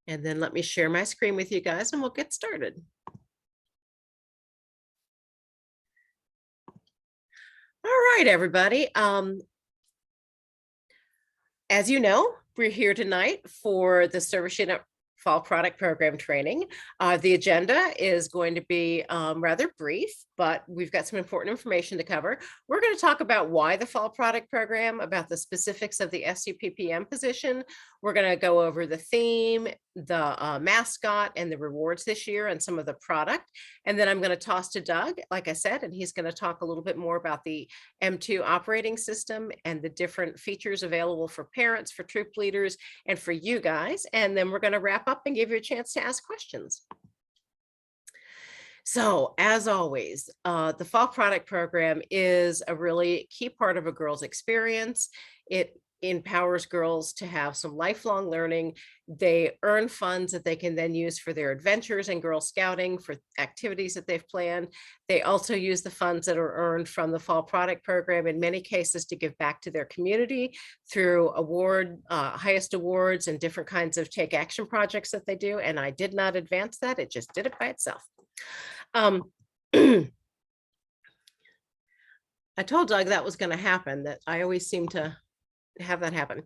And then let me share my screen with you guys and we'll get started. All right, everybody. As you know, we're here tonight for the Service Unit Fall Product Program training. The agenda is going to be rather brief, but we've got some important information to cover. We're going to talk about why the Fall Product Program, about the specifics of the SUPPM position. We're going to go over the theme, the mascot, and the rewards this year, and some of the product. And then I'm going to toss to Doug, like I said, and he's going to talk a little bit more about the M2 operating system and the different features available for parents, for troop leaders, and for you guys. And then we're going to wrap up and give you a chance to ask questions. So as always, the Fall Product Program is a really key part of a girl's experience. It empowers girls to have some lifelong learning. They earn funds that they can then use for their adventures and Girl Scouting, for activities that they've planned. They also use the funds that are earned from the Fall Product Program in many cases to give back to their community through highest awards and different kinds of take action projects that they do. And I did not advance that, it just did it by itself. I told Doug that was going to happen, that I always seem to have that happen.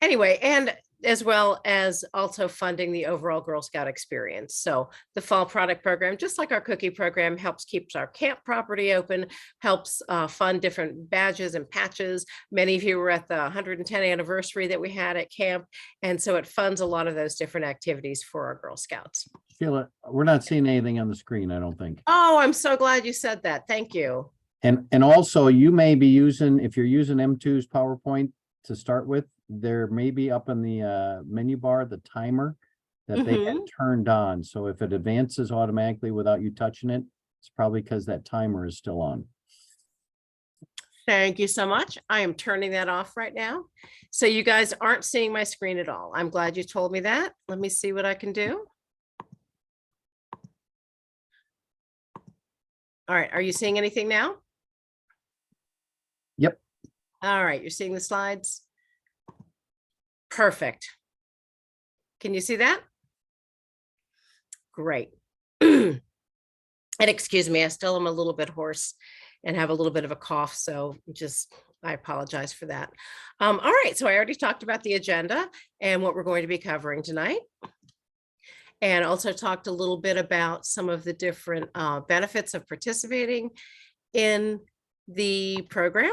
Anyway, and as well as also funding the overall Girl Scout experience. So the Fall Product Program, just like our cookie program, helps keep our camp property open, helps fund different badges and patches. Many of you were at the 110th anniversary that we had at camp. And so it funds a lot of those different activities for our Girl Scouts. Sheila, we're not seeing anything on the screen, I don't think. Oh, I'm so glad you said that. Thank you. And also you may be using, if you're using M2's PowerPoint to start with, there may be up in the menu bar, the timer that they had turned on. So if it advances automatically without you touching it, it's probably because that timer is still on. Thank you so much. I am turning that off right now. So you guys aren't seeing my screen at all. I'm glad you told me that. Let me see what I can do. All right. Are you seeing anything now? Yep. All right. You're seeing the slides. Perfect. Can you see that? Great. And excuse me, I still am a little bit hoarse and have a little bit of a cough. So I apologize for that. All right. So I already talked about the agenda and what we're going to be covering tonight. And also talked a little bit about some of the different benefits of participating in the program.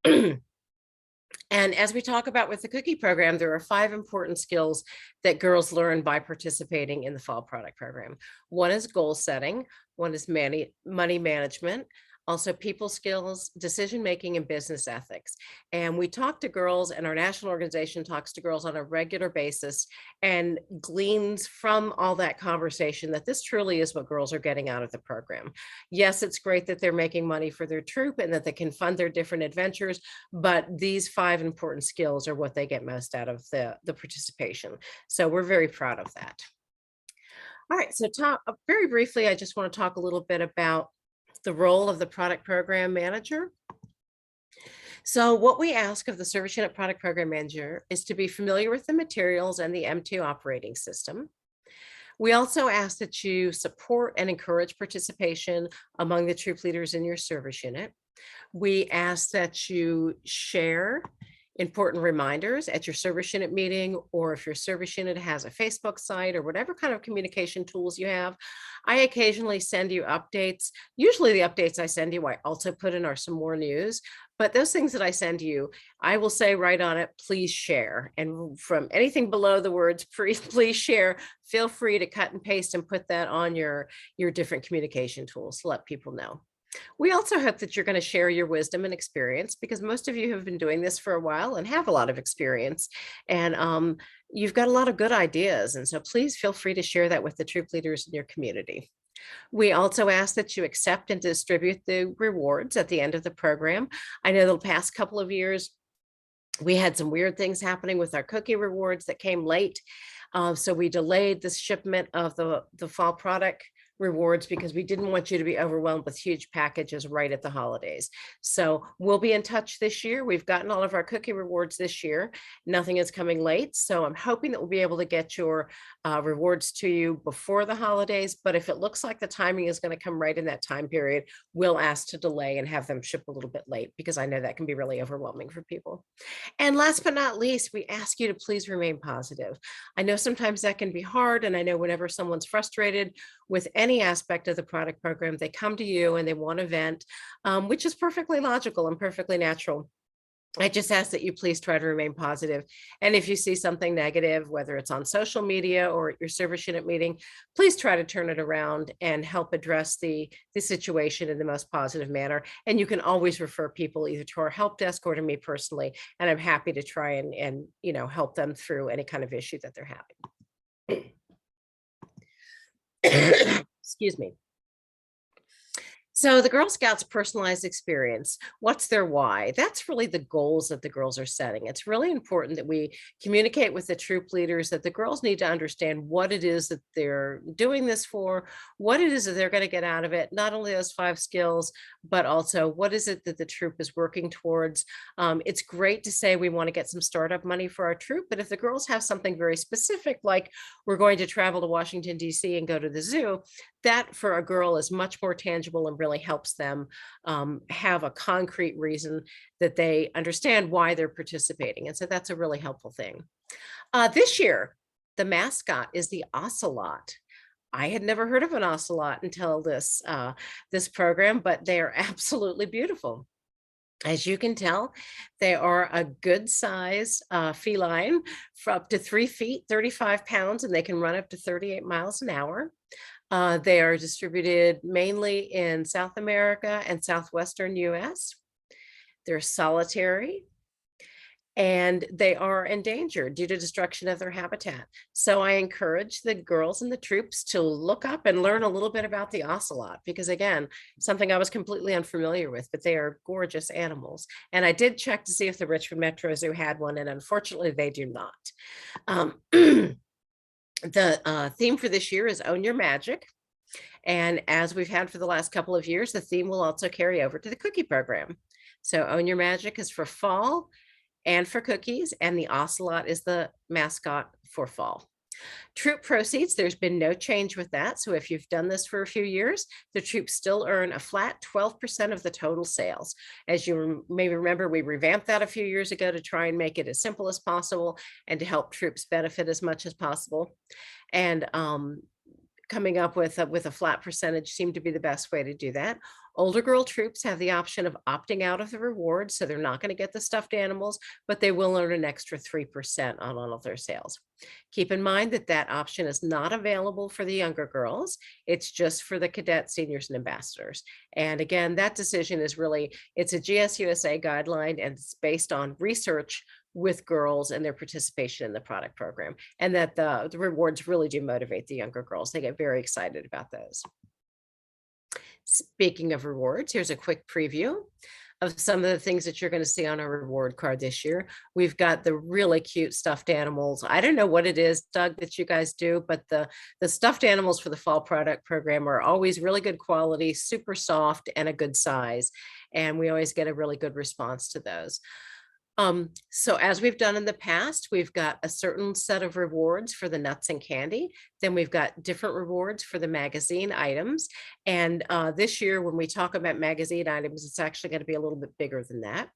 And as we talk about with the cookie program, there are 5 important skills that girls learn by participating in the Fall Product Program. One is goal setting, one is money management, also people skills, decision making, and business ethics. And we talk to girls, and our national organization talks to girls on a regular basis and gleans from all that conversation that this truly is what girls are getting out of the program. Yes, it's great that they're making money for their troop and that they can fund their different adventures, but these 5 important skills are what they get most out of the participation. So we're very proud of that. All right, so very briefly, I just want to talk a little bit about the role of the product program manager. So what we ask of the Service Unit Product Program Manager is to be familiar with the materials and the M2 operating system. We also ask that you support and encourage participation among the troop leaders in your service unit. We ask that you share important reminders at your service unit meeting, or if your service unit has a Facebook site or whatever kind of communication tools you have. I occasionally send you updates. Usually the updates I send you, I also put in are some more news, but those things that I send you, I will say right on it, please share. And from anything below the words, please share, feel free to cut and paste and put that on your different communication tools to let people know. We also hope that you're going to share your wisdom and experience, because most of you have been doing this for a while and have a lot of experience, and you've got a lot of good ideas. And so please feel free to share that with the troop leaders in your community. We also ask that you accept and distribute the rewards at the end of the program. I know the past couple of years, we had some weird things happening with our cookie rewards that came late. So we delayed the shipment of the fall product rewards because we didn't want you to be overwhelmed with huge packages right at the holidays. So we'll be in touch this year. We've gotten all of our cookie rewards this year. Nothing is coming late. So I'm hoping that we'll be able to get your rewards to you before the holidays. But if it looks like the timing is going to come right in that time period, we'll ask to delay and have them ship a little bit late because I know that can be really overwhelming for people. And last but not least, we ask you to please remain positive. I know sometimes that can be hard. And I know whenever someone's frustrated with any aspect of the product program, they come to you and they want to vent, which is perfectly logical and perfectly natural. I just ask that you please try to remain positive. And if you see something negative, whether it's on social media or at your service unit meeting, please try to turn it around and help address the situation in the most positive manner. And you can always refer people either to our help desk or to me personally. And I'm happy to try and help them through any kind of issue that they're having. Excuse me. So the Girl Scouts personalized experience, what's their why? That's really the goals that the girls are setting. It's really important that we communicate with the troop leaders that the girls need to understand what it is that they're doing this for, what it is that they're going to get out of it, not only those 5 skills, but also what is it that the troop is working towards. It's great to say we want to get some startup money for our troop, but if the girls have something very specific, like we're going to travel to Washington, D.C. and go to the zoo, that for a girl is much more tangible and really helps them have a concrete reason that they understand why they're participating. And so that's a really helpful thing. This year, the mascot is the ocelot. I had never heard of an ocelot until this program, but they are absolutely beautiful. As you can tell, they are a good size feline for up to 3 feet, 35 pounds, and they can run up to 38 miles an hour. They are distributed mainly in South America and Southwestern US. They're solitary and they are endangered due to destruction of their habitat. So I encourage the girls and the troops to look up and learn a little bit about the ocelot, because again, something I was completely unfamiliar with, but they are gorgeous animals. And I did check to see if the Richmond Metro Zoo had one, and unfortunately they do not. The theme for this year is Own Your Magic. And as we've had for the last couple of years, the theme will also carry over to the cookie program. So Own Your Magic is for fall and for cookies, and the ocelot is the mascot for fall. Troop proceeds, there's been no change with that. So if you've done this for a few years, the troops still earn a flat 12% of the total sales. As you may remember, we revamped that a few years ago to try and make it as simple as possible and to help troops benefit as much as possible. And coming up with a flat percentage seemed to be the best way to do that. Older girl troops have the option of opting out of the reward, so they're not going to get the stuffed animals, but they will earn an extra 3% on all of their sales. Keep in mind that that option is not available for the younger girls. It's just for the cadets, seniors, and ambassadors. And again, that decision is really, it's a GSUSA guideline, and it's based on research with girls and their participation in the product program, and that the rewards really do motivate the younger girls. They get very excited about those. Speaking of rewards, here's a quick preview of some of the things that you're going to see on our reward card this year. We've got the really cute stuffed animals. I don't know what it is, Doug, that you guys do, but the stuffed animals for the fall product program are always really good quality, super soft, and a good size. And we always get a really good response to those. So as we've done in the past, we've got a certain set of rewards for the nuts and candy. Then we've got different rewards for the magazine items. And this year, when we talk about magazine items, it's actually going to be a little bit bigger than that.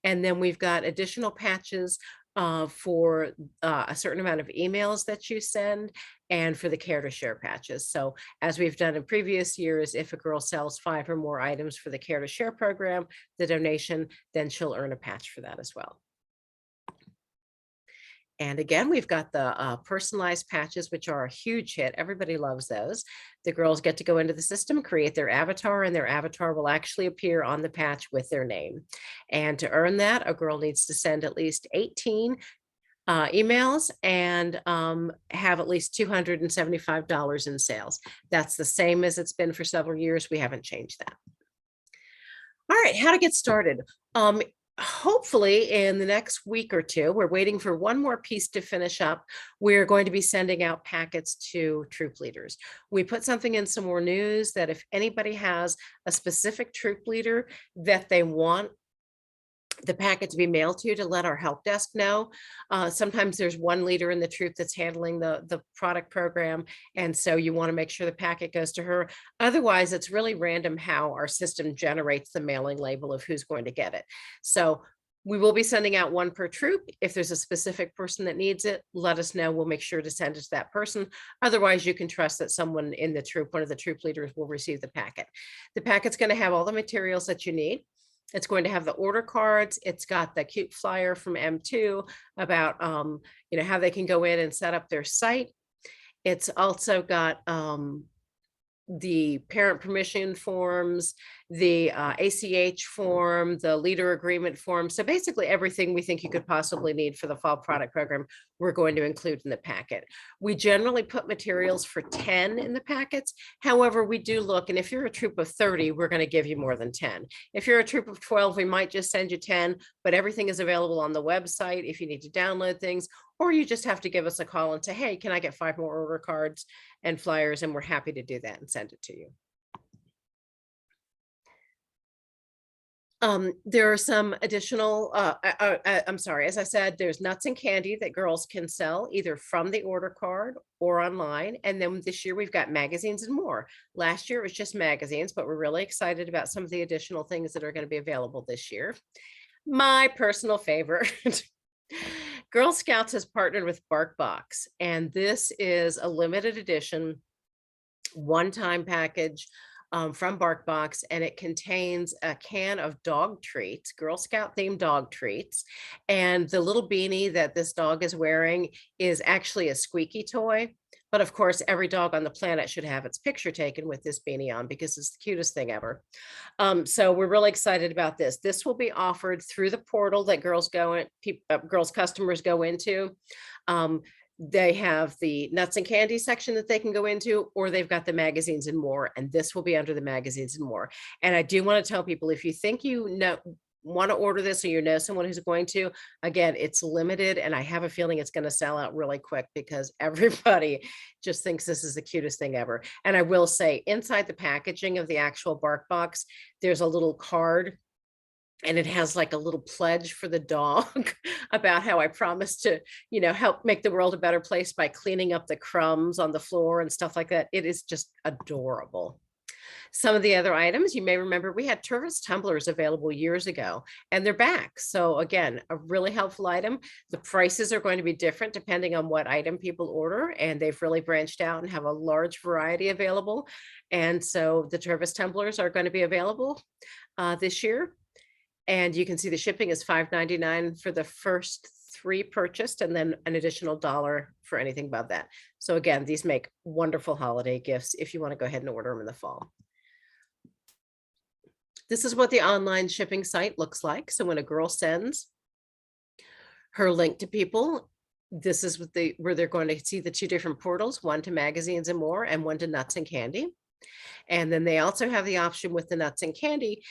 And then we've got additional patches for a certain amount of emails that you send, and for the Care to Share patches. So as we've done in previous years, if a girl sells 5 or more items for the Care to Share program, the donation, then she'll earn a patch for that as well. And again, we've got the personalized patches, which are a huge hit. Everybody loves those. The girls get to go into the system, create their avatar, and their avatar will actually appear on the patch with their name. And to earn that, a girl needs to send at least 18 emails and have at least $275 in sales. That's the same as it's been for several years. We haven't changed that. All right, how to get started. hopefully in the next week or two, we're waiting for one more piece to finish up. We're going to be sending out packets to troop leaders. We put something in some more news that if anybody has a specific troop leader that they want the packet to be mailed to let our help desk know. Sometimes there's one leader in the troop that's handling the product program. And so you want to make sure the packet goes to her. Otherwise, it's really random how our system generates the mailing label of who's going to get it. So we will be sending out one per troop. If there's a specific person that needs it, let us know. We'll make sure to send it to that person. Otherwise, you can trust that someone in the troop, one of the troop leaders, will receive the packet. The packet's going to have all the materials that you need. It's going to have the order cards. It's got the cute flyer from M2 about, how they can go in and set up their site. It's also got the parent permission forms, the ACH form, the leader agreement form. So basically everything we think you could possibly need for the fall product program, we're going to include in the packet. We generally put materials for 10 in the packets. However, we do look, and if you're a troop of 30, we're going to give you more than 10. If you're a troop of 12, we might just send you 10, but everything is available on the website if you need to download things, or you just have to give us a call and say, hey, can I get 5 more order cards and flyers? And we're happy to do that and send it to you. There are some additional, I'm sorry, as I said, there's nuts and candy that girls can sell either from the order card or online. And then this year we've got magazines and more. Last year it was just magazines, but we're really excited about some of the additional things that are going to be available this year. My personal favorite. Girl Scouts has partnered with BarkBox, and this is a limited edition one-time package from BarkBox, and it contains a can of dog treats, Girl Scout themed dog treats. And the little beanie that this dog is wearing is actually a squeaky toy. But of course, every dog on the planet should have its picture taken with this beanie on because it's the cutest thing ever. So we're really excited about this. This will be offered through the portal that girls girls customers go into. They have the nuts and candy section that they can go into, or they've got the magazines and more, and this will be under the magazines and more. And I do want to tell people, if you think want to order this, or you know someone who's going to, again, it's limited, and I have a feeling it's going to sell out really quick because everybody just thinks this is the cutest thing ever. And I will say, inside the packaging of the actual BarkBox, there's a little card, and it has like a little pledge for the dog about how I promised to, help make the world a better place by cleaning up the crumbs on the floor and stuff like that. It is just adorable. Some of the other items, you may remember, we had Tervis tumblers available years ago, and they're back. So again, a really helpful item. The prices are going to be different depending on what item people order, and they've really branched out and have a large variety available. And so the Tervis tumblers are going to be available this year. And you can see the shipping is $5.99 for the first 3 purchased, and then an additional $1 for anything above that. So again, these make wonderful holiday gifts if you want to go ahead and order them in the fall. This is what the online shipping site looks like. So when a girl sends her link to people, this is where they're going to see the 2 different portals, one to magazines and more, and one to nuts and candy. And then they also have the option with the nuts and candy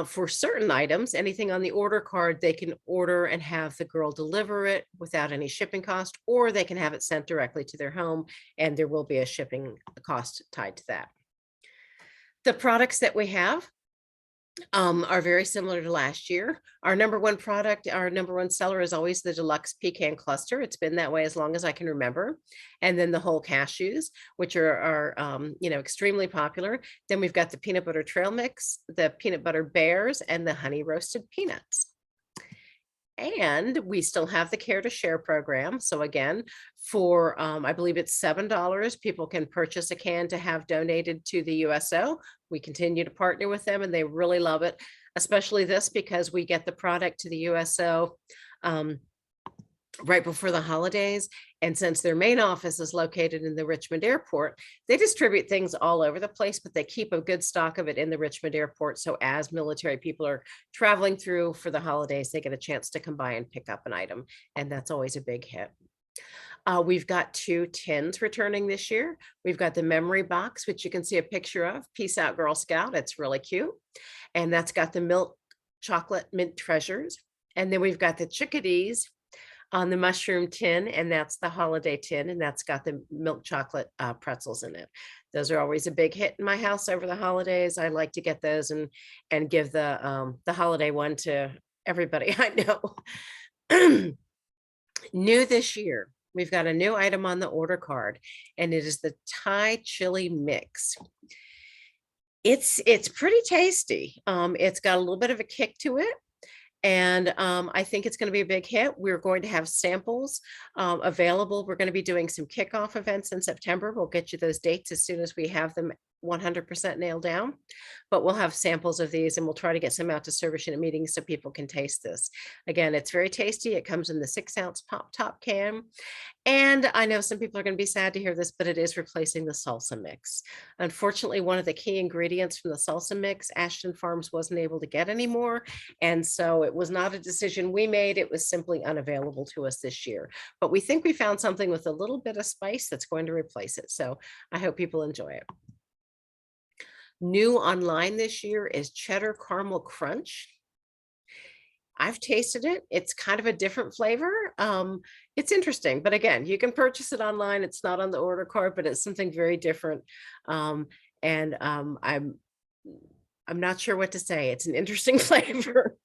for certain items, anything on the order card, they can order and have the girl deliver it without any shipping cost, or they can have it sent directly to their home, and there will be a shipping cost tied to that. The products that we have are very similar to last year. Our number one product, our number one seller is always the deluxe pecan cluster. It's been that way as long as I can remember. And then the whole cashews, which are extremely popular. Then we've got the peanut butter trail mix, the peanut butter bears, and the honey roasted peanuts. And we still have the Care to Share program. So again, for I believe it's $7, people can purchase a can to have donated to the USO. We continue to partner with them, and they really love it, especially this, because we get the product to the USO right before the holidays. And since their main office is located in the Richmond airport, they distribute things all over the place, but they keep a good stock of it in the Richmond airport. So as military people are traveling through for the holidays, they get a chance to come by and pick up an item. And that's always a big hit. We've got 2 tins returning this year. We've got the memory box, which you can see a picture of. Peace out, Girl Scout. It's really cute. And that's got the milk chocolate mint treasures. And then we've got the chickadees on the mushroom tin, and that's the holiday tin, and that's got the milk chocolate pretzels in it. Those are always a big hit in my house over the holidays. I like to get those and give the holiday one to everybody I know. New this year, we've got a new item on the order card, and it is the Thai chili mix. It's pretty tasty. It's got a little bit of a kick to it. And I think it's going to be a big hit. We're going to have samples available. We're going to be doing some kickoff events in September. We'll get you those dates as soon as we have them 100% nailed down. But we'll have samples of these, and we'll try to get some out to service unit meetings so people can taste this. Again, it's very tasty. It comes in the 6-ounce pop top can. And I know some people are going to be sad to hear this, but it is replacing the salsa mix. Unfortunately, one of the key ingredients from the salsa mix, Ashton Farms wasn't able to get anymore. And so it was not a decision we made. It was simply unavailable to us this year. But we think we found something with a little bit of spice that's going to replace it. So I hope people enjoy it. New online this year is Cheddar Caramel Crunch. I've tasted it. It's kind of a different flavor. It's interesting, but again, you can purchase it online. It's not on the order card, but it's something very different. I'm not sure what to say. It's an interesting flavor.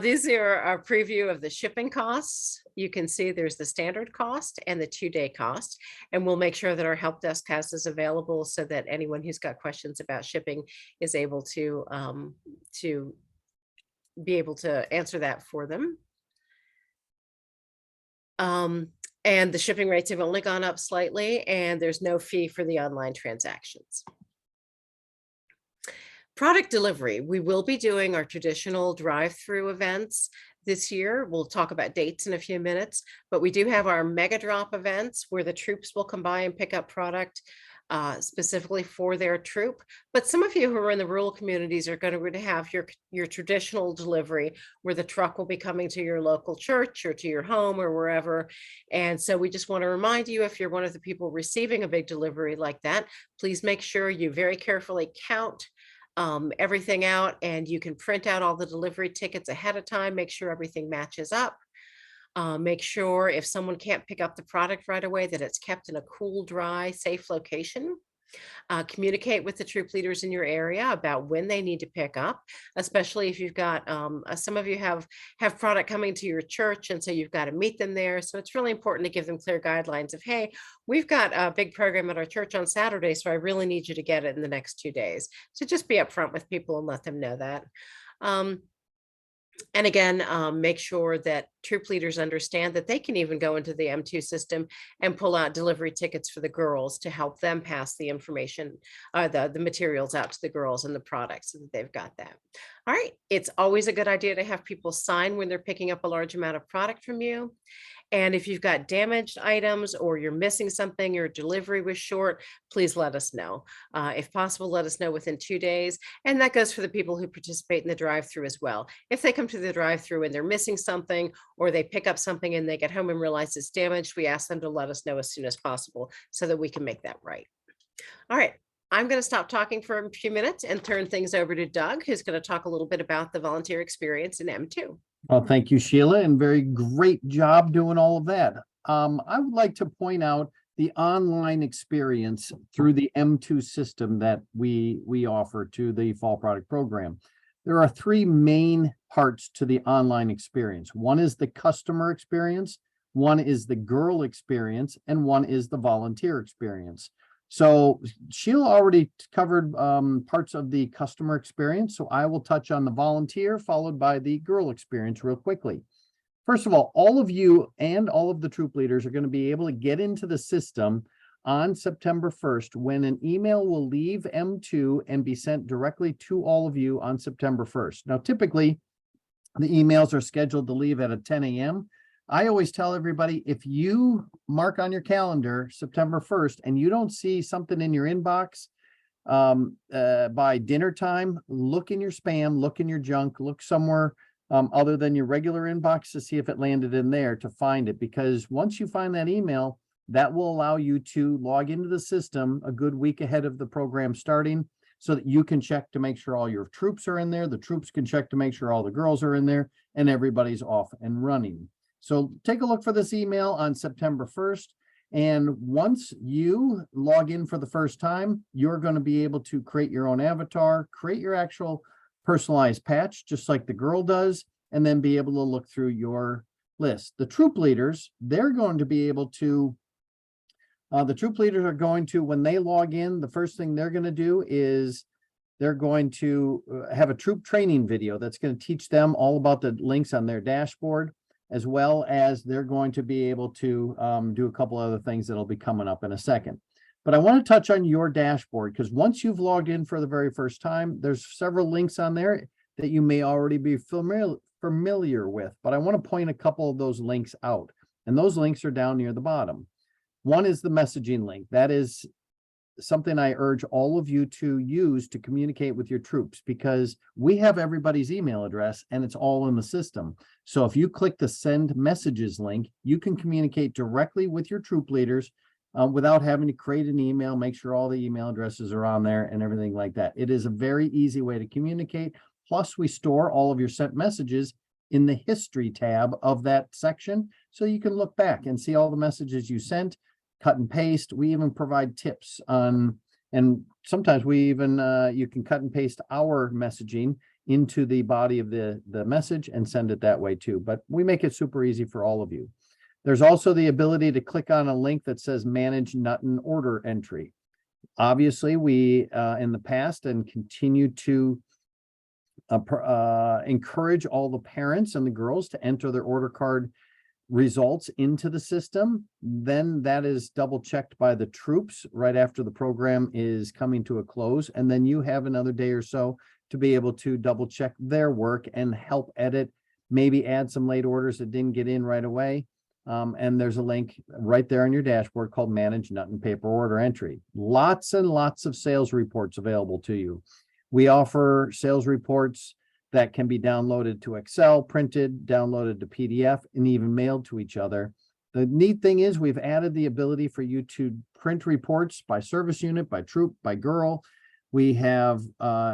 These are a preview of the shipping costs. You can see there's the standard cost and the 2-day cost, and we'll make sure that our help desk has this available so that anyone who's got questions about shipping is able to be able to answer that for them. And the shipping rates have only gone up slightly, and there's no fee for the online transactions. Product delivery. We will be doing our traditional drive-through events this year. We'll talk about dates in a few minutes, but we do have our mega drop events where the troops will come by and pick up product specifically for their troop. But some of you who are in the rural communities are going to have your traditional delivery where the truck will be coming to your local church or to your home or wherever. And so we just want to remind you, if you're one of the people receiving a big delivery like that, please make sure you very carefully count everything out, and you can print out all the delivery tickets ahead of time. Make sure everything matches up. Make sure if someone can't pick up the product right away that it's kept in a cool, dry, safe location. Communicate with the troop leaders in your area about when they need to pick up, especially if you've got some of you have product coming to your church, and so you've got to meet them there. So it's really important to give them clear guidelines of, hey, we've got a big program at our church on Saturday, so I really need you to get it in the next 2 days. So just be upfront with people and let them know that. And again, make sure that troop leaders understand that they can even go into the M2 system and pull out delivery tickets for the girls to help them pass the information, the materials out to the girls and the products so that they've got that. All right. It's always a good idea to have people sign when they're picking up a large amount of product from you. And if you've got damaged items or you're missing something, your delivery was short, please let us know. If possible, let us know within 2 days. And that goes for the people who participate in the drive-through as well. If they come to the drive-through and they're missing something, or they pick up something and they get home and realize it's damaged, we ask them to let us know as soon as possible so that we can make that right. All right. I'm going to stop talking for a few minutes and turn things over to Doug, who's going to talk a little bit about the volunteer experience in M2. Well, thank you, Sheila, and very great job doing all of that. I would like to point out the online experience through the M2 system that we offer to the Fall Product Program. There are 3 main parts to the online experience. One is the customer experience, one is the girl experience, and one is the volunteer experience. So Sheila already covered parts of the customer experience, so I will touch on the volunteer followed by the girl experience real quickly. First of all of you and all of the troop leaders are going to be able to get into the system on September 1st when an email will leave M2 and be sent directly to all of you on September 1st. Now, typically, the emails are scheduled to leave at 10 a.m. I always tell everybody, if you mark on your calendar September 1st and you don't see something in your inbox by dinner time, look in your spam, look in your junk, look somewhere other than your regular inbox to see if it landed in there to find it. Because once you find that email, that will allow you to log into the system a good week ahead of the program starting so that you can check to make sure all your troops are in there. The troops can check to make sure all the girls are in there and everybody's off and running. So take a look for this email on September 1st. And once you log in for the first time, you're going to be able to create your own avatar, create your actual personalized patch, just like the girl does, and then be able to look through your list. The troop leaders, they're going to be able to, when they log in, the first thing they're going to do is they're going to have a troop training video that's going to teach them all about the links on their dashboard, as well as they're going to be able to do a couple other things that'll be coming up in a second. But I want to touch on your dashboard, because once you've logged in for the very first time, there's several links on there that you may already be familiar with, but I want to point a couple of those links out, and those links are down near the bottom. One is the messaging link. That is something I urge all of you to use to communicate with your troops, because we have everybody's email address and it's all in the system. So if you click the send messages link, you can communicate directly with your troop leaders without having to create an email, make sure all the email addresses are on there and everything like that. It is a very easy way to communicate. Plus, we store all of your sent messages in the history tab of that section, so you can look back and see all the messages you sent, cut and paste. We even provide tips on, and sometimes we even, you can cut and paste our messaging into the body of the message and send it that way too. But we make it super easy for all of you. There's also the ability to click on a link that says manage Nutton order entry. Obviously, we, in the past and continue to encourage all the parents and the girls to enter their order card results into the system. Then that is double checked by the troops right after the program is coming to a close. And then you have another day or so to be able to double check their work and help edit, maybe add some late orders that didn't get in right away. And there's a link right there on your dashboard called Manage Nutton Paper Order Entry. Lots and lots of sales reports available to you. We offer sales reports that can be downloaded to Excel, printed, downloaded to PDF, and even mailed to each other. The neat thing is we've added the ability for you to print reports by service unit, by troop, by girl. We have,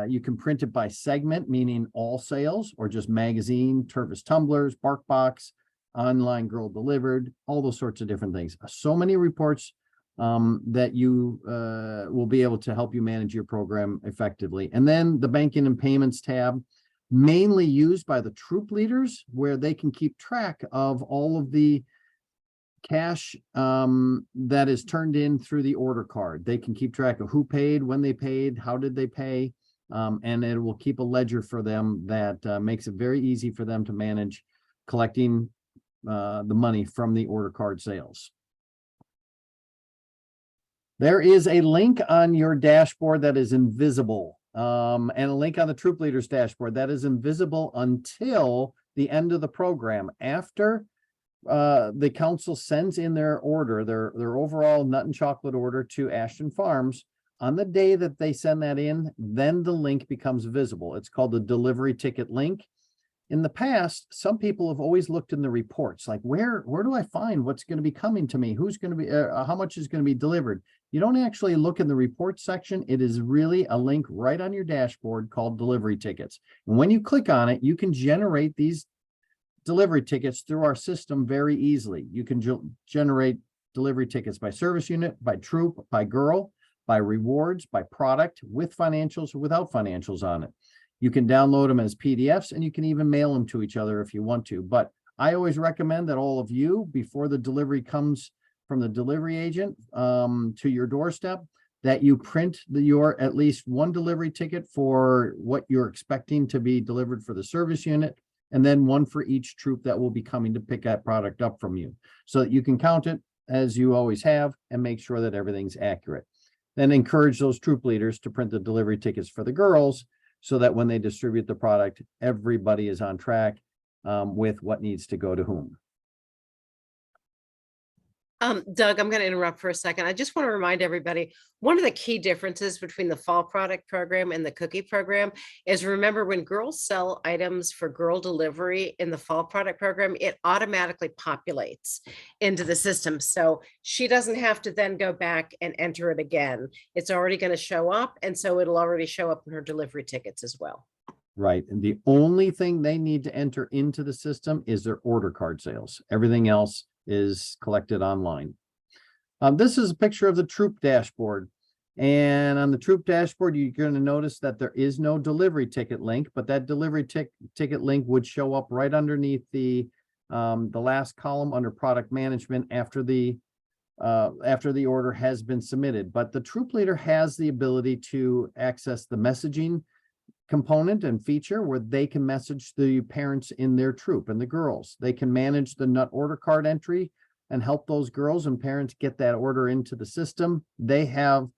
you can print it by segment, meaning all sales, or just magazine, Tervis tumblers, BarkBox, online girl delivered, all those sorts of different things. So many reports that you will be able to help you manage your program effectively. And then the banking and payments tab, mainly used by the troop leaders, where they can keep track of all of the cash that is turned in through the order card. They can keep track of who paid, when they paid, how did they pay, and it will keep a ledger for them that makes it very easy for them to manage collecting the money from the order card sales. There is a link on your dashboard that is invisible, and a link on the troop leaders dashboard that is invisible until the end of the program. After the council sends in their order, their overall nut and chocolate order to Ashton Farms, on the day that they send that in, then the link becomes visible. It's called the delivery ticket link. In the past, some people have always looked in the reports, like where do I find what's going to be coming to me? Who's going to be, how much is going to be delivered? You don't actually look in the report section. It is really a link right on your dashboard called delivery tickets. And when you click on it, you can generate these delivery tickets through our system very easily. You can generate delivery tickets by service unit, by troop, by girl, by rewards, by product, with financials or without financials on it. You can download them as PDFs, and you can even mail them to each other if you want to. But I always recommend that all of you, before the delivery comes from the delivery agent to your doorstep, that you print your at least one delivery ticket for what you're expecting to be delivered for the service unit, and then one for each troop that will be coming to pick that product up from you, so that you can count it as you always have and make sure that everything's accurate. Then encourage those troop leaders to print the delivery tickets for the girls, so that when they distribute the product, everybody is on track with what needs to go to whom. Doug, I'm going to interrupt for a second. I just want to remind everybody, one of the key differences between the fall product program and the cookie program is, remember, when girls sell items for girl delivery in the fall product program, it automatically populates into the system. So she doesn't have to then go back and enter it again. It's already going to show up. And so it'll already show up in her delivery tickets as well. Right. And the only thing they need to enter into the system is their order card sales. Everything else is collected online. This is a picture of the troop dashboard. And on the troop dashboard, you're going to notice that there is no delivery ticket link, but that delivery ticket link would show up right underneath the last column under product management after the order has been submitted. But the troop leader has the ability to access the messaging component and feature where they can message the parents in their troop and the girls. They can manage the nut order card entry and help those girls and parents get that order into the system. They can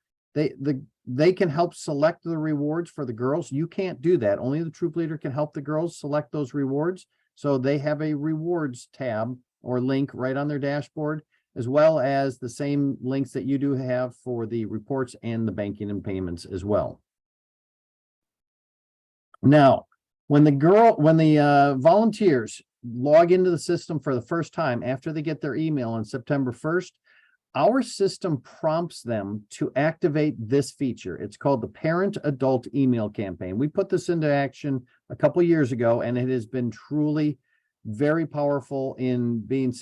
help select the rewards for the girls. You can't do that. Only the troop leader can help the girls select those rewards. So they have a rewards tab or link right on their dashboard, as well as the same links that you do have for the reports and the banking and payments as well. Now, when the volunteers log into the system for the first time after they get their email on September 1st, our system prompts them to activate this feature. It's called the Parent Adult Email Campaign. We put this into action a couple years ago, and it has been truly very powerful in being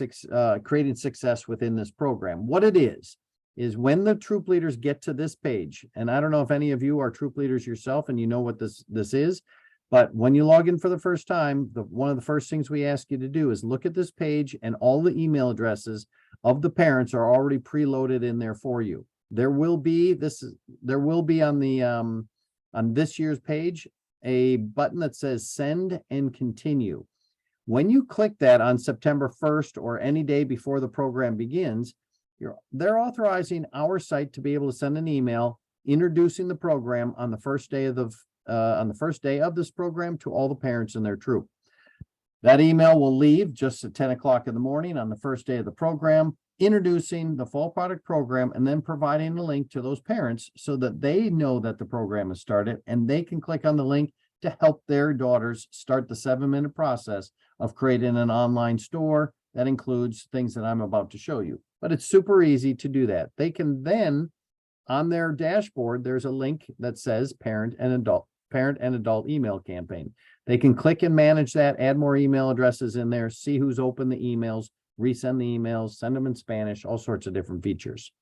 creating success within this program. What it is when the troop leaders get to this page, and I don't know if any of you are troop leaders yourself and you know what this is, but when you log in for the first time, one of the first things we ask you to do is look at this page, and all the email addresses of the parents are already preloaded in there for you. There will be on this year's page a button that says send and continue. When you click that on September 1st or any day before the program begins, they're authorizing our site to be able to send an email introducing the program on the first day of this program to all the parents in their troop. That email will leave just at 10 o'clock in the morning on the first day of the program, introducing the fall product program and then providing a link to those parents so that they know that the program has started and they can click on the link to help their daughters start the 7-minute process of creating an online store that includes things that I'm about to show you. But it's super easy to do that. They can then, on their dashboard, there's a link that says parent and adult email campaign. They can click and manage that, add more email addresses in there, see who's opened the emails, resend the emails, send them in Spanish, all sorts of different features.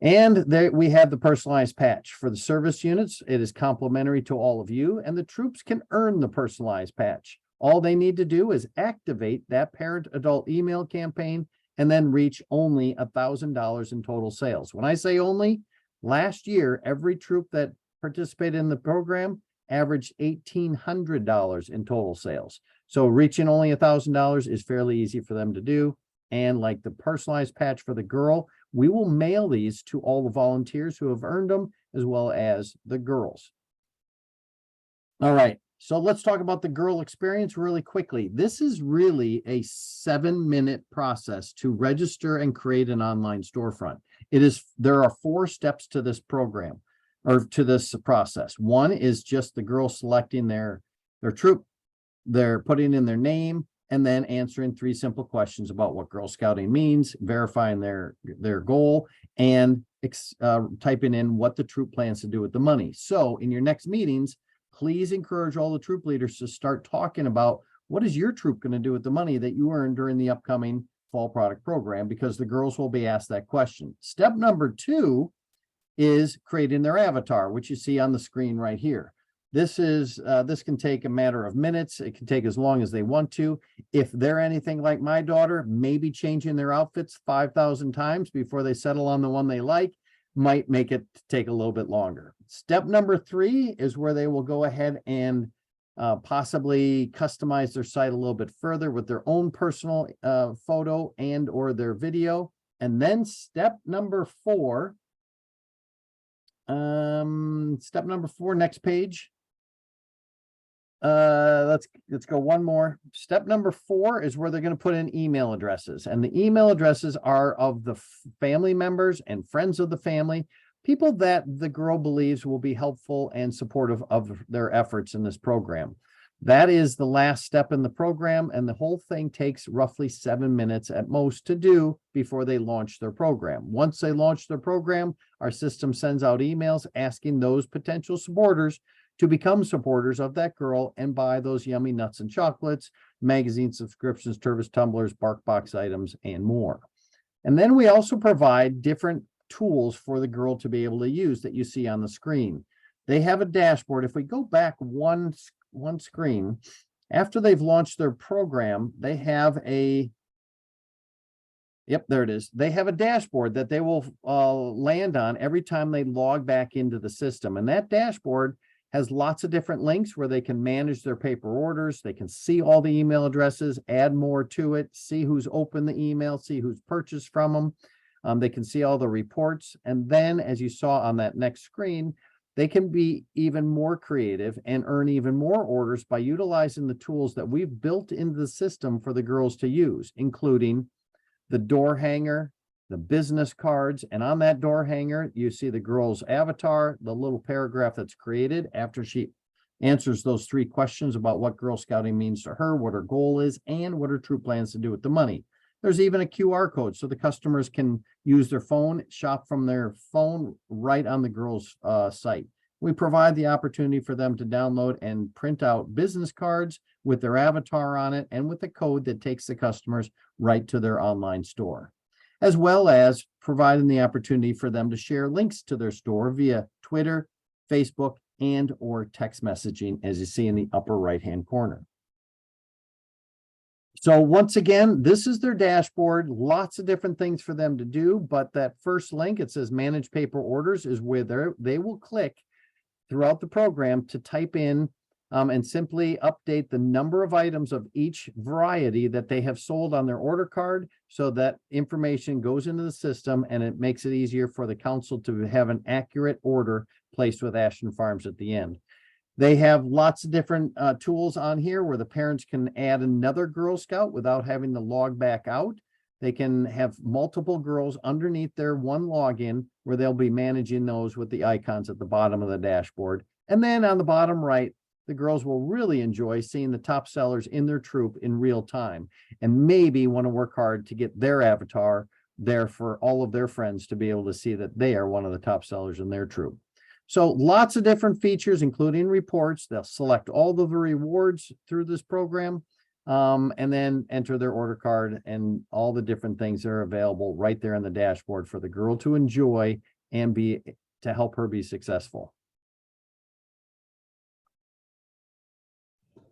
And there we have the personalized patch for the service units. It is complimentary to all of you, and the troops can earn the personalized patch. All they need to do is activate that parent adult email campaign and then reach only $1,000 in total sales. When I say only, last year, every troop that participated in the program averaged $1,800 in total sales. So reaching only $1,000 is fairly easy for them to do. And like the personalized patch for the girl, we will mail these to all the volunteers who have earned them, as well as the girls. All right, so let's talk about the girl experience really quickly. This is really a 7-minute process to register and create an online storefront. There are 4 steps to this program, or to this process. One is just the girl selecting their troop. They're putting in their name and then answering 3 simple questions about what Girl Scouting means, verifying their goal, and typing in what the troop plans to do with the money. So in your next meetings, please encourage all the troop leaders to start talking about what is your troop going to do with the money that you earn during the upcoming fall product program, because the girls will be asked that question. Step number 2 is creating their avatar, which you see on the screen right here. This can take a matter of minutes. It can take as long as they want to. If they're anything like my daughter, maybe changing their outfits 5,000 times before they settle on the one they like might make it take a little bit longer. Step number 3 is where they will go ahead and possibly customize their site a little bit further with their own personal photo and or their video. And then step number 4, next page. Let's go one more. Step number 4 is where they're going to put in email addresses, and the email addresses are of the family members and friends of the family, people that the girl believes will be helpful and supportive of their efforts in this program. That is the last step in the program, and the whole thing takes roughly 7 minutes at most to do before they launch their program. Once they launch their program, our system sends out emails asking those potential supporters to become supporters of that girl and buy those yummy nuts and chocolates, magazine subscriptions, Tervis tumblers, BarkBox items, and more. And then we also provide different tools for the girl to be able to use that you see on the screen. They have a dashboard. If we go back one screen, after they've launched their program, they have a, yep, there it is. They have a dashboard that they will land on every time they log back into the system. And that dashboard has lots of different links where they can manage their paper orders. They can see all the email addresses, add more to it, see who's opened the email, see who's purchased from them. They can see all the reports. And then, as you saw on that next screen, they can be even more creative and earn even more orders by utilizing the tools that we've built into the system for the girls to use, including the door hanger, the business cards, and on that door hanger, you see the girl's avatar, the little paragraph that's created after she answers those 3 questions about what Girl Scouting means to her, what her goal is, and what her troop plans to do with the money. There's even a QR code so the customers can use their phone, shop from their phone right on the girl's site. We provide the opportunity for them to download and print out business cards with their avatar on it and with a code that takes the customers right to their online store, as well as providing the opportunity for them to share links to their store via Twitter, Facebook, and or text messaging, as you see in the upper right-hand corner. So once again, this is their dashboard, lots of different things for them to do, but that first link, it says manage paper orders, is where they will click throughout the program to type in and simply update the number of items of each variety that they have sold on their order card, so that information goes into the system and it makes it easier for the council to have an accurate order placed with Ashton Farms at the end. They have lots of different tools on here where the parents can add another Girl Scout without having to log back out. They can have multiple girls underneath their one login where they'll be managing those with the icons at the bottom of the dashboard. And then on the bottom right, the girls will really enjoy seeing the top sellers in their troop in real time, and maybe want to work hard to get their avatar there for all of their friends to be able to see that they are one of the top sellers in their troop. So lots of different features, including reports. They'll select all of the rewards through this program, and then enter their order card and all the different things that are available right there in the dashboard for the girl to enjoy and to help her be successful.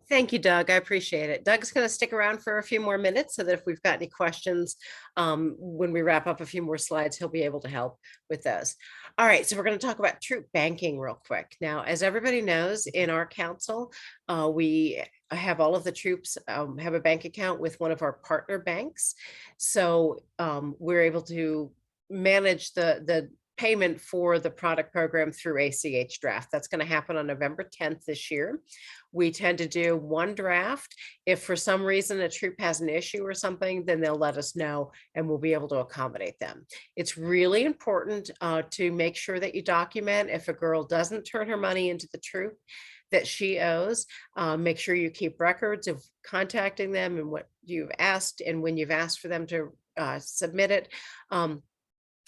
Thank you, Doug. I appreciate it. Doug's going to stick around for a few more minutes so that if we've got any questions, when we wrap up a few more slides, he'll be able to help with those. All right, so we're going to talk about troop banking real quick. Now, as everybody knows, in our council, we have all of the troops have a bank account with one of our partner banks. So we're able to manage the payment for the product program through ACH draft. That's going to happen on November 10th this year. We tend to do one draft. If for some reason a troop has an issue or something, then they'll let us know and we'll be able to accommodate them. It's really important to make sure that you document if a girl doesn't turn her money into the troop that she owes. Make sure you keep records of contacting them and what you've asked and when you've asked for them to submit it.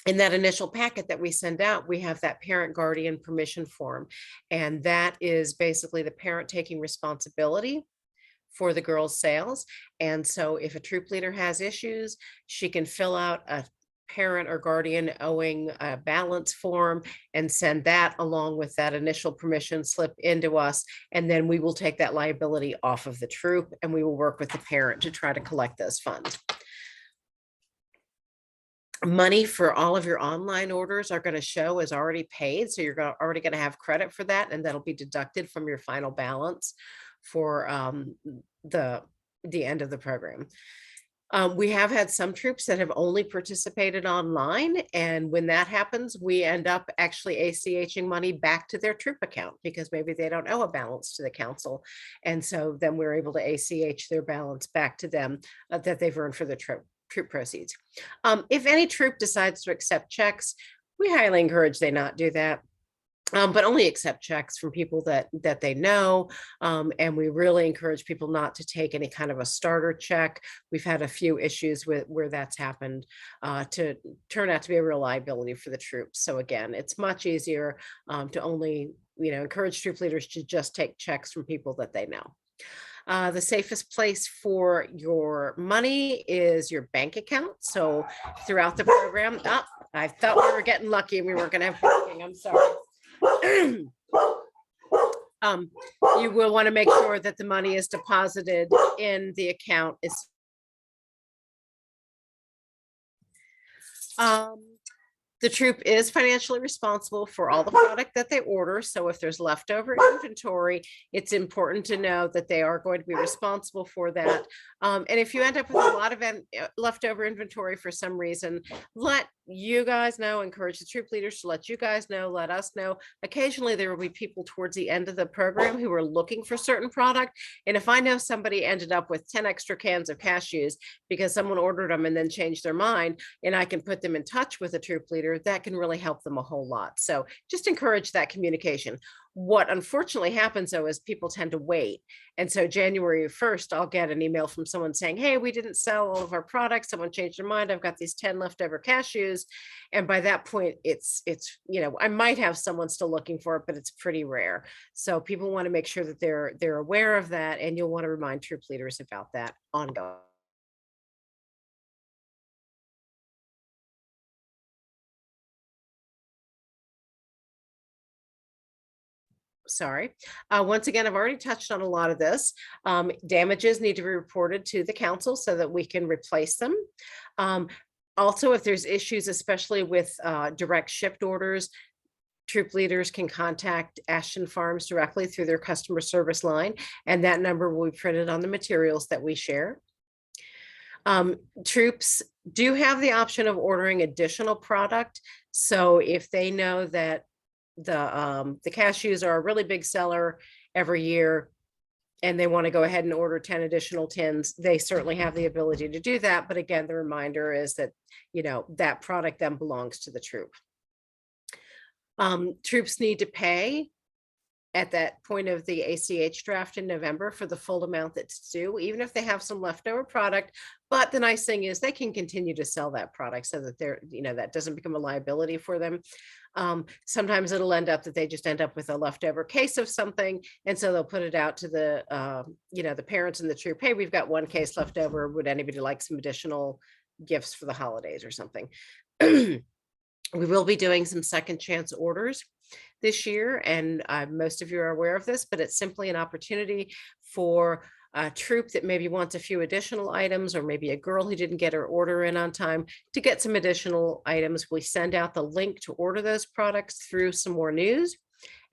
In that initial packet that we send out, we have that parent guardian permission form. And that is basically the parent taking responsibility for the girl's sales. And so if a troop leader has issues, she can fill out a parent or guardian owing a balance form and send that along with that initial permission slip into us. And then we will take that liability off of the troop and we will work with the parent to try to collect those funds. Money for all of your online orders are going to show as already paid. So you're already going to have credit for that. And that'll be deducted from your final balance for the end of the program. We have had some troops that have only participated online, and when that happens, we end up actually ACHing money back to their troop account because maybe they don't owe a balance to the council. And so then we're able to ACH their balance back to them that they've earned for the troop proceeds. If any troop decides to accept checks, we highly encourage they not do that. But only accept checks from people that they know. And we really encourage people not to take any kind of a starter check. We've had a few issues with where that's happened to turn out to be a real liability for the troops. So again, it's much easier to only, encourage troop leaders to just take checks from people that they know. The safest place for your money is your bank account. So throughout the program, I thought we were getting lucky and we weren't going to have parking. I'm sorry. You will want to make sure that the money is deposited in the account. The troop is financially responsible for all the product that they order. So if there's leftover inventory, it's important to know that they are going to be responsible for that. And if you end up with a lot of leftover inventory for some reason, let you guys know, encourage the troop leaders to let you guys know, let us know. Occasionally there will be people towards the end of the program who are looking for certain product. And if I know somebody ended up with 10 extra cans of cashews because someone ordered them and then changed their mind, and I can put them in touch with a troop leader, that can really help them a whole lot. So just encourage that communication. What unfortunately happens though is people tend to wait. And so January 1st, I'll get an email from someone saying, hey, we didn't sell all of our products. Someone changed their mind. I've got these 10 leftover cashews. And by that point, it's, I might have someone still looking for it, but it's pretty rare. So people want to make sure that they're aware of that. And you'll want to remind troop leaders about that ongoing. Sorry. Once again, I've already touched on a lot of this. Damages need to be reported to the council so that we can replace them. Also, if there's issues, especially with direct shipped orders, troop leaders can contact Ashton Farms directly through their customer service line, and that number will be printed on the materials that we share. Troops do have the option of ordering additional product. So if they know that the cashews are a really big seller every year and they want to go ahead and order 10 additional tins, they certainly have the ability to do that. But again, the reminder is that, that product then belongs to the troop. Troops need to pay at that point of the ACH draft in November for the full amount that's due, even if they have some leftover product. But the nice thing is they can continue to sell that product so that they're, that doesn't become a liability for them. Sometimes it'll end up that they just end up with a leftover case of something. And so they'll put it out to the, the parents in the troop. Hey, we've got one case left over. Would anybody like some additional gifts for the holidays or something? We will be doing some second chance orders this year, and most of you are aware of this, but it's simply an opportunity for a troop that maybe wants a few additional items, or maybe a girl who didn't get her order in on time to get some additional items. We send out the link to order those products through Some More News.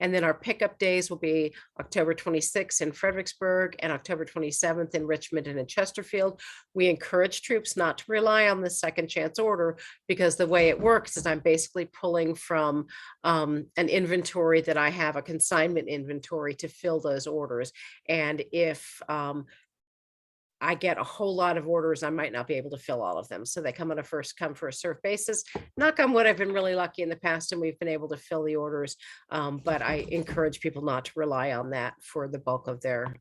And then our pickup days will be October 26th in Fredericksburg and October 27th in Richmond and in Chesterfield. We encourage troops not to rely on the second chance order, because the way it works is I'm basically pulling from an inventory that I have, a consignment inventory, to fill those orders. And if I get a whole lot of orders, I might not be able to fill all of them. So they come on a first come first serve basis. Knock on wood, I've been really lucky in the past and we've been able to fill the orders. But I encourage people not to rely on that for the bulk of their.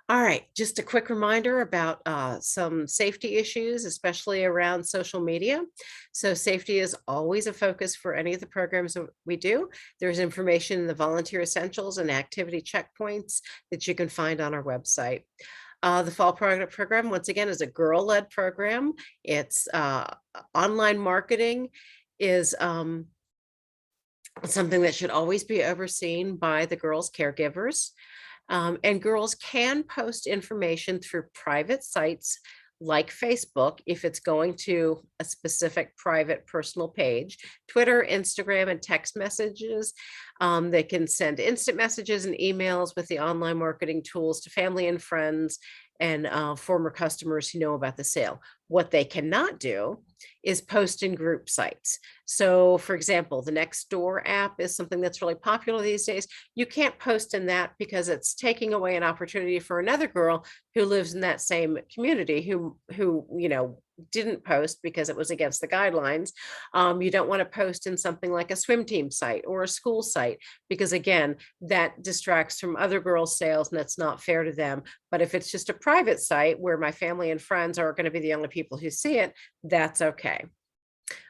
All right, just a quick reminder about some safety issues, especially around social media. So safety is always a focus for any of the programs that we do. There's information in the volunteer essentials and activity checkpoints that you can find on our website. The Fall Product Program, once again, is a girl-led program. It's online marketing is something that should always be overseen by the girls' caregivers. And girls can post information through private sites like Facebook, if it's going to a specific private personal page, Twitter, Instagram, and text messages. They can send instant messages and emails with the online marketing tools to family and friends and former customers who know about the sale. What they cannot do is post in group sites. So for example, the Nextdoor app is something that's really popular these days. You can't post in that because it's taking away an opportunity for another girl who lives in that same community who didn't post because it was against the guidelines. You don't want to post in something like a swim team site or a school site, because again, that distracts from other girls' sales and that's not fair to them. But if it's just a private site where my family and friends are going to be the only people who see it, that's okay.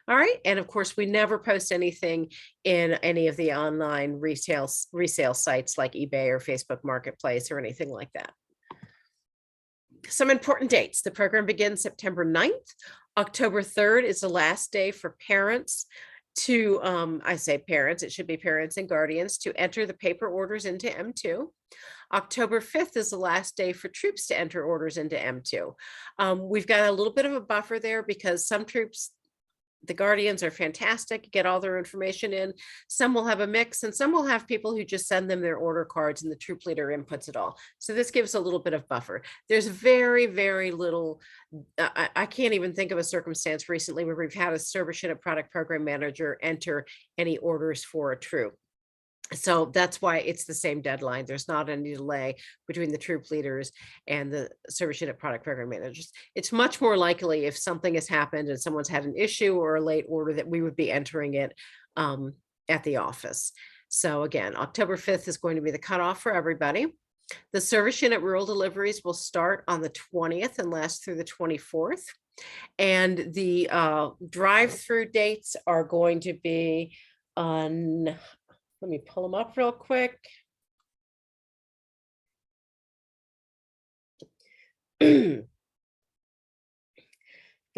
All right. And of course, we never post anything in any of the online resale sites like eBay or Facebook Marketplace or anything like that. Some important dates. The program begins September 9th. October 3rd is the last day for parents to, I say parents, it should be parents and guardians, to enter the paper orders into M2. October 5th is the last day for troops to enter orders into M2. We've got a little bit of a buffer there because some troops, the guardians are fantastic, get all their information in. Some will have a mix and some will have people who just send them their order cards and the troop leader inputs it all. So this gives a little bit of buffer. There's very, very little, I can't even think of a circumstance recently where we've had a service unit product program manager enter any orders for a troop. So that's why it's the same deadline. There's not any delay between the troop leaders and the service unit product program managers. It's much more likely if something has happened and someone's had an issue or a late order that we would be entering it at the office. So again, October 5th is going to be the cutoff for everybody. The service unit rural deliveries will start on the 20th and last through the 24th. And the drive-through dates are going to be on, let me pull them up real quick. They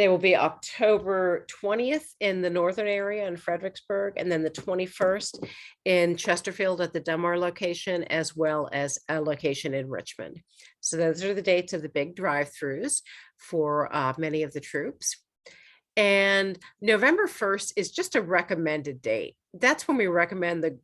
will be October 20th in the northern area in Fredericksburg, and then the 21st in Chesterfield at the Delmar location, as well as a location in Richmond. So those are the dates of the big drive-throughs for many of the troops. And November 1st is just a recommended date. That's when we recommend the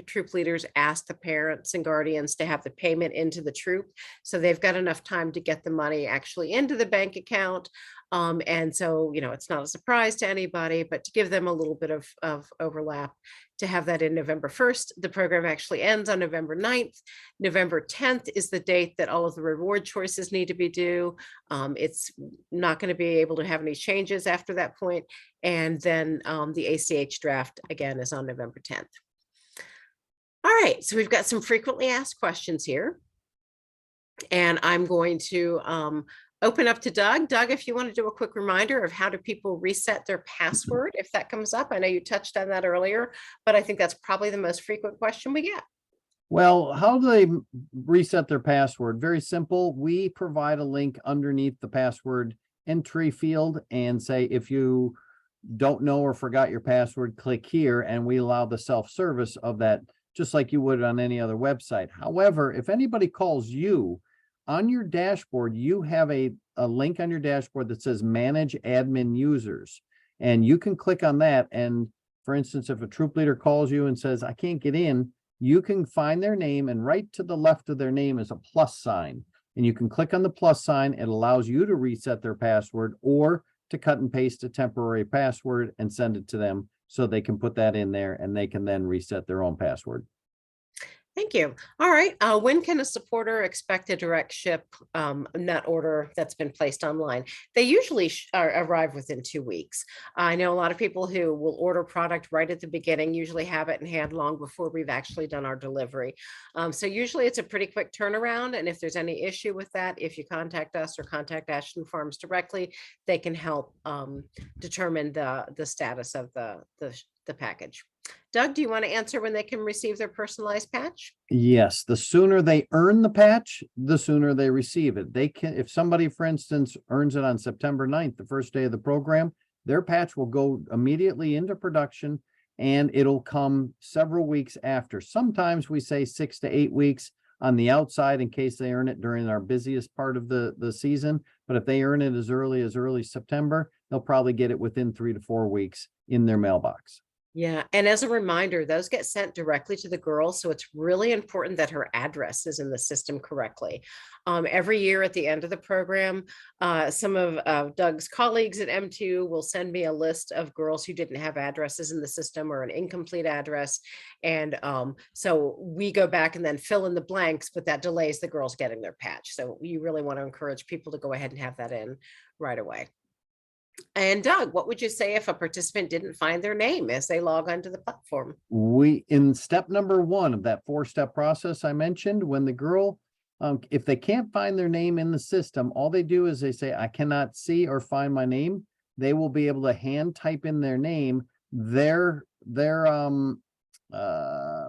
troop leaders ask the parents and guardians to have the payment into the troop, so they've got enough time to get the money actually into the bank account. And so, it's not a surprise to anybody, but to give them a little bit of overlap to have that in November 1st. The program actually ends on November 9th. November 10th is the date that all of the reward choices need to be due. It's not going to be able to have any changes after that point. And then the ACH draft again is on November 10th. All right, so we've got some frequently asked questions here. And I'm going to open up to Doug. Doug, if you want to do a quick reminder of how do people reset their password if that comes up. I know you touched on that earlier, but I think that's probably the most frequent question we get. Well, how do they reset their password? Very simple. We provide a link underneath the password entry field and say, if you don't know or forgot your password, click here, and we allow the self-service of that, just like you would on any other website. However, if anybody calls you, on your dashboard, you have a link on your dashboard that says manage admin users. And you can click on that. And for instance, if a troop leader calls you and says, I can't get in, you can find their name, and right to the left of their name is a plus sign. And you can click on the plus sign. It allows you to reset their password or to cut and paste a temporary password and send it to them so they can put that in there and they can then reset their own password. Thank you. All right. When can a supporter expect a direct ship nut order that's been placed online? They usually arrive within 2 weeks. I know a lot of people who will order product right at the beginning, usually have it in hand long before we've actually done our delivery. So usually it's a pretty quick turnaround. And if there's any issue with that, if you contact us or contact Ashton Farms directly, they can help determine the status of the package. Doug, do you want to answer when they can receive their personalized patch? Yes, the sooner they earn the patch, the sooner they receive it. They can, if somebody, for instance, earns it on September 9th, the first day of the program, their patch will go immediately into production and it'll come several weeks after. Sometimes we say 6 to 8 weeks. on the outside in case they earn it during our busiest part of the season. But if they earn it as early September, they'll probably get it within 3 to 4 weeks in their mailbox. Yeah, and as a reminder, those get sent directly to the girl, so it's really important that her address is in the system correctly. Every year at the end of the program, some of Doug's colleagues at M2 will send me a list of girls who didn't have addresses in the system or an incomplete address. And so we go back and then fill in the blanks, but that delays the girls getting their patch. So you really want to encourage people to go ahead and have that in right away. And Doug, what would you say if a participant didn't find their name as they log onto the platform? In step number 1 of that 4-step process I mentioned, when the girl, if they can't find their name in the system, all they do is they say, I cannot see or find my name. They will be able to hand type in their name. Their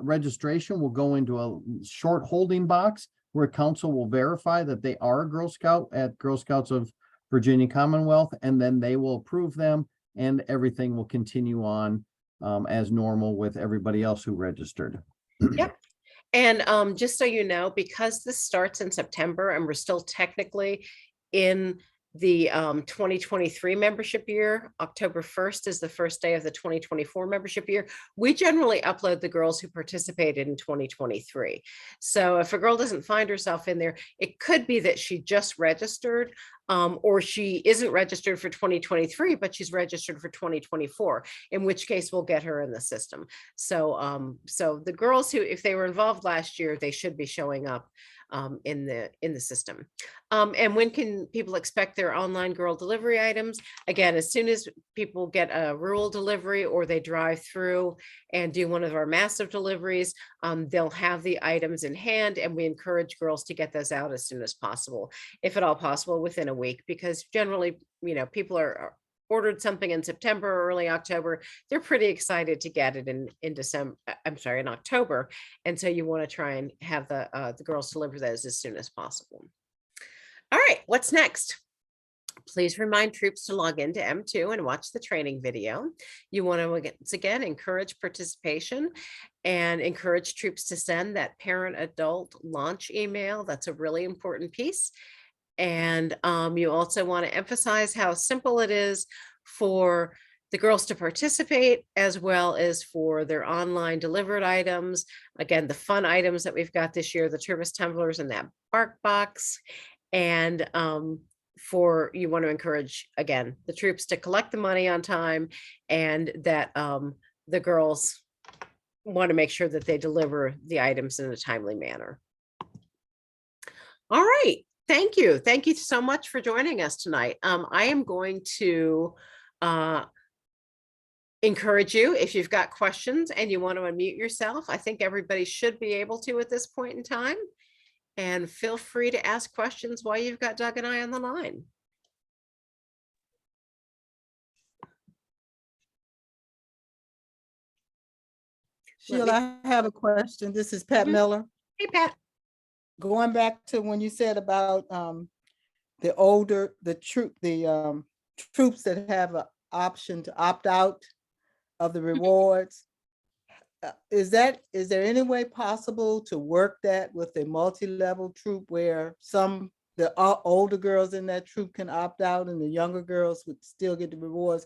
registration will go into a short holding box where council will verify that they are a Girl Scout at Girl Scouts of Virginia Commonwealth, and then they will approve them, and everything will continue on as normal with everybody else who registered. Yep. And just so you know, because this starts in September and we're still technically in the 2023 membership year, October 1st is the first day of the 2024 membership year. We generally upload the girls who participated in 2023. So if a girl doesn't find herself in there, it could be that she just registered, or she isn't registered for 2023, but she's registered for 2024, in which case we'll get her in the system. So so the girls who, if they were involved last year, they should be showing up in the system. And when can people expect their online girl delivery items? Again, as soon as people get a rural delivery or they drive through and do one of our massive deliveries, they'll have the items in hand, and we encourage girls to get those out as soon as possible, if at all possible within a week, because generally, you know, people are ordered something in September or early October, they're pretty excited to get it in December, I'm sorry, in October. And so you want to try and have the girls deliver those as soon as possible. All right, what's next? Please remind troops to log into M2 and watch the training video. You want to, once again, encourage participation and encourage troops to send that parent adult launch email. That's a really important piece. And you also want to emphasize how simple it is for the girls to participate, as well as for their online delivered items. Again, the fun items that we've got this year, the Turbis tumblers and that bark box. And you want to encourage, again, the troops to collect the money on time, and that the girls want to make sure that they deliver the items in a timely manner. All right. Thank you. Thank you so much for joining us tonight. I am going to encourage you, if you've got questions and you want to unmute yourself, I think everybody should be able to at this point in time. And feel free to ask questions while you've got Doug and I on the line. Sheila, I have a question. This is Pat Miller. Hey, Pat. Going back to when you said about the troops that have an option to opt out of the rewards. Is there any way possible to work that with a multi-level troop where the older girls in that troop can opt out and the younger girls would still get the rewards?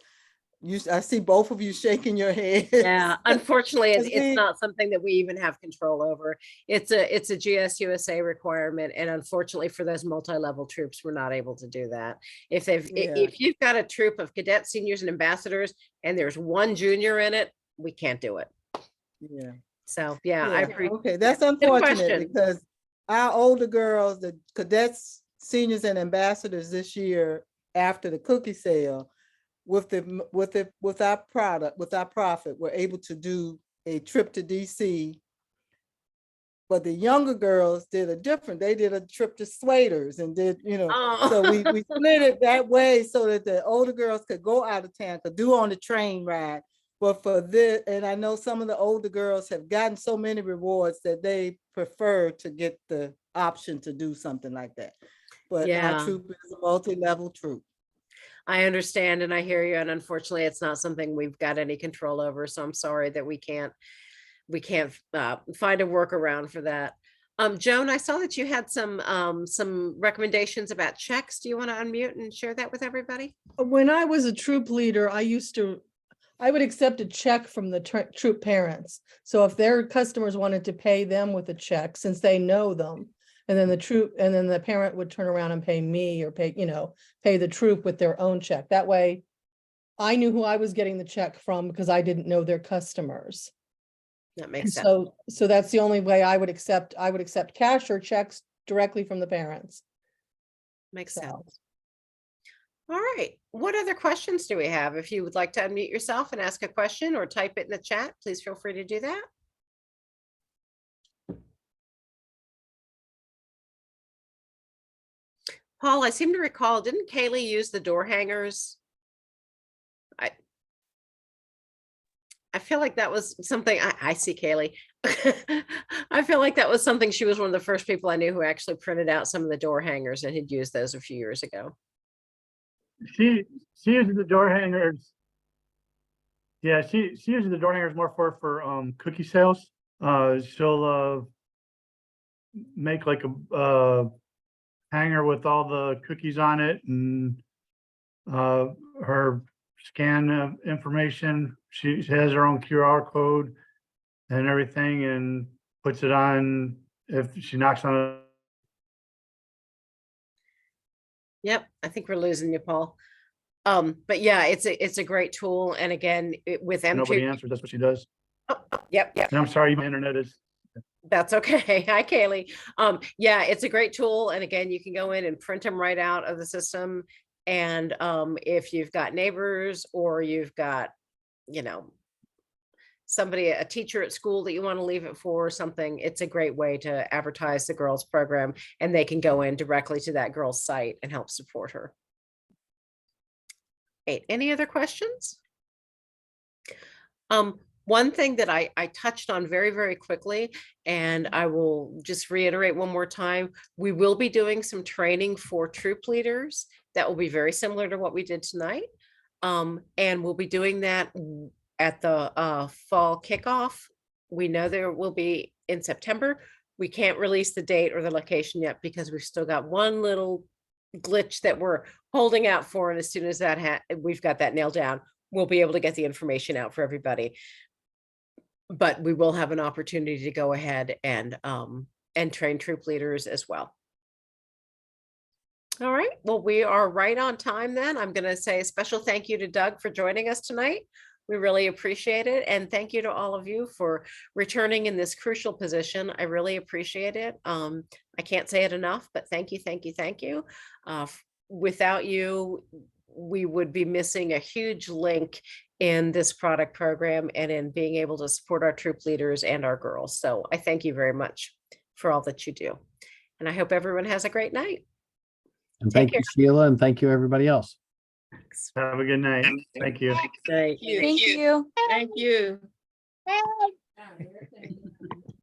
I see both of you shaking your head. Yeah, unfortunately, it's not something that we even have control over. It's a GSUSA requirement, and unfortunately for those multi-level troops, we're not able to do that. If you've got a troop of cadets, seniors, and ambassadors, and there's one junior in it, we can't do it. Yeah. So yeah, I appreciate. Okay, that's unfortunate because our older girls, the cadets, seniors, and ambassadors this year after the cookie sale, with our profit, we're able to do a trip to DC. But the younger girls they did a trip to Swaders and did, so we split it that way so that the older girls could go out of town, could do on the train ride. But for this, and I know some of the older girls have gotten so many rewards that they prefer to get the option to do something like that. But our troop is a multi-level troop. I understand and I hear you, and unfortunately it's not something we've got any control over, so I'm sorry that we can't find a workaround for that. Joan, I saw that you had some recommendations about checks. Do you want to unmute and share that with everybody? When I was a troop leader, I would accept a check from the troop parents. So if their customers wanted to pay them with a check, since they know them, and then the parent would turn around and pay me or pay the troop with their own check. That way I knew who I was getting the check from because I didn't know their customers. That makes sense. So that's the only way I would accept cash or checks directly from the parents. Makes So. sense. All right. What other questions do we have? If you would like to unmute yourself and ask a question or type it in the chat, please feel free to do that. Paul, I seem to recall, didn't Kaylee use the door hangers? I feel like that was something I see Kaylee. I feel like that was something she was one of the first people I knew who actually printed out some of the door hangers and had used those a few years ago. She uses the door hangers. Yeah, she uses the door hangers more for cookie sales. She'll make like a hanger with all the cookies on it and her scan information. She has her own QR code and everything and puts it on if she knocks on it. Yep, I think we're losing you, Paul. But yeah, it's a great tool. And again, with Nobody M2. answers. That's what she does. Yep. And I'm sorry, my internet is. That's okay. Hi, Kaylee. Yeah, it's a great tool. And again, you can go in and print them right out of the system. And if you've got neighbors or you've got, somebody, a teacher at school that you want to leave it for or something, it's a great way to advertise the girls program, and they can go in directly to that girl's site and help support her. Hey, any other questions? One thing that I touched on very, very quickly, and I will just reiterate one more time, we will be doing some training for troop leaders that will be very similar to what we did tonight. And we'll be doing that at the fall kickoff. We know there will be in September. We can't release the date or the location yet because we've still got one little glitch that we're holding out for. And as soon as that we've got that nailed down, we'll be able to get the information out for everybody. But we will have an opportunity to go ahead and train troop leaders as well. All right, well, we are right on time then. I'm going to say a special thank you to Doug for joining us tonight. We really appreciate it. And thank you to all of you for returning in this crucial position. I really appreciate it. I can't say it enough, but thank you, thank you, thank you. Without you, we would be missing a huge link in this product program and in being able to support our troop leaders and our girls. So I thank you very much for all that you do. And I hope everyone has a great night. And thank you, Sheila, and thank you, everybody else. Thanks. Have a good night. Thank you. Thank you. Thank you. Thank you.